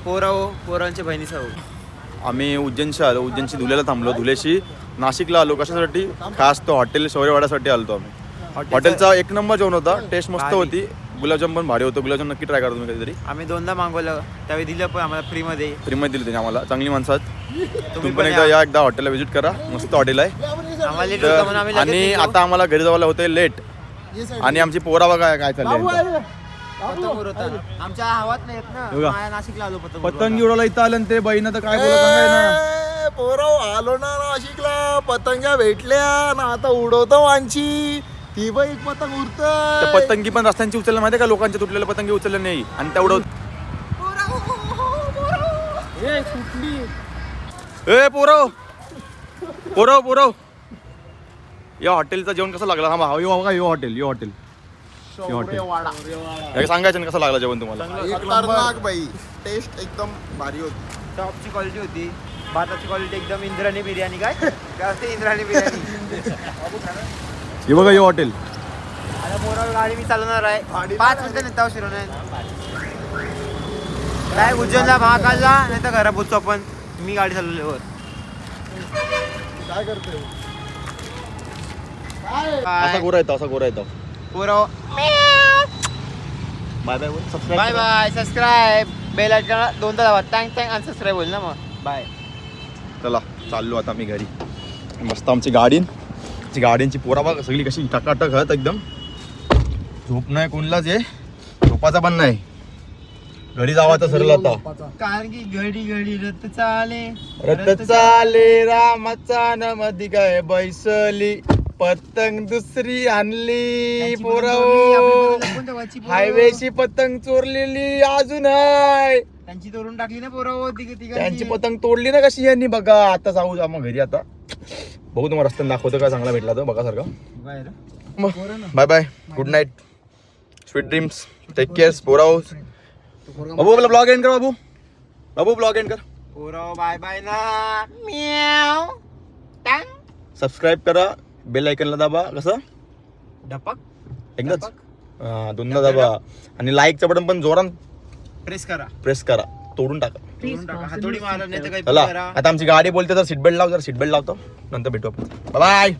पोरांच्या बहिणीचा भाऊ. आम्ही उज्जैनशी आलो. उज्जैनशी धुल्याला थांबलो. धुल्याशी नाशिकला आलो. कशासाठी? खास तो हॉटेल शौर्यवाड्यासाठी आलो आम्ही. हॉटेलचा एक नंबर जेवण होता. टेस्ट मस्त होती. गुलाबजाम पण भारी होतं. गुलाबजाम नक्की ट्राय करा तुम्ही कधीतरी. आम्ही 2दा मागवलं त्यावेळी दिलं पण आम्हाला फ्रीमध्ये दिली त्यांनी आम्हाला. चांगली माणसं आहेत. तुम्ही पण एकदा हॉटेलला व्हिजिट करा. मस्त हॉटेल आहे. आम्हाला लेट होतं म्हणून आम्ही लगेच आणि निघलो. आता आम्हाला घरी जायला होते लेट. आणि आमची पोरा बघा काय चाललंय. पतंग उडवतात. आमच्या हवात नाही येत ना. बघा. माझ्या नाशिकला आलो पतंग उडवला इथं आलं आणि ते बहिण तर काय बोलत ना. पोरव आलो ना नाशिकला, पतंग्या भेटल्या ना, आता उडवतो वांची. ती बाई एक पतंग त्या उडत. पतंगी पण रस्त्यांची उचलल्या माहिती का? लोकांच्या तुटलेल्या पतंगी उचलल्या नाही आणि त्या उडवत. ए पोरव पोरव पोरव या हॉटेलचं जेवण कसं लागलं? हा बघा यो हॉटेल सांगायचं ना कसं लागलं जेवण तुम्हाला? खतरनाक बाई, टेस्ट एकदम भारी होती. टॉपची क्वालिटी होती. भाताची क्वालिटी एकदम इंद्राणी बिर्याणी. काय असते इंद्राणी बिर्याणी? हे बघा यो हॉटेल. आता मोरावर गाडी मी चालवणार आहे. 5 मिनिटं नेता शिरवणार काय उज्जैनला महाकालला नाही तर घरा पोचतो आपण. मी गाडी चालवल्यावर काय करतोय? असा गोरा येतो पोराव. Bye bye subscribe bye bye. Subscribe bell icon 2दा दाबा. थँक अनसबस्क्राईब होईल ना मग. बाय. चला चाललो आता मी घरी. मस्त आमची गाडींची पोरा बघ सगळी कशी टकाटक आहेत एकदम. झोप नाही कोणलाच आहे. झोपाचा पण नाही. घरी जावाचं सरलं आता. कारण की घडी रथ चाले रामाचा नमदी काय बैसली पतंग दुसरी आणली पोराव. हायवेची पतंग चोरलेली अजून आहे. त्यांची तोडून टाकली ना पोरं. त्यांची पतंग तोडली ना कशी यांनी. बघा आता जाऊ जा मग घरी. आता बघू तुम्हाला रस्त्याने दाखवतो काय चांगला भेटला तर बघा सारखं. Bye bye. Good night. Sweet dreams. Take care पोराव. बाबू आपला ब्लॉग एंड कर. बाबू ब्लॉग एंड कर. पोरं बाय बाय ना. म्याव. टँग. सबस्क्राईब करा. बेल आयकनला दाबा. कसं डपक एकदाच 2दा दाबा. आणि लाईकचं बटन पण जोरात प्रेस करा. तोडून टाका. हातोडी मारा नाही तर काही चला करा. आता आमची गाडी बोलते तर सीट बेल्ट लाव. जर सीट बेल्ट लावतो नंतर भेटू आपण. बाय.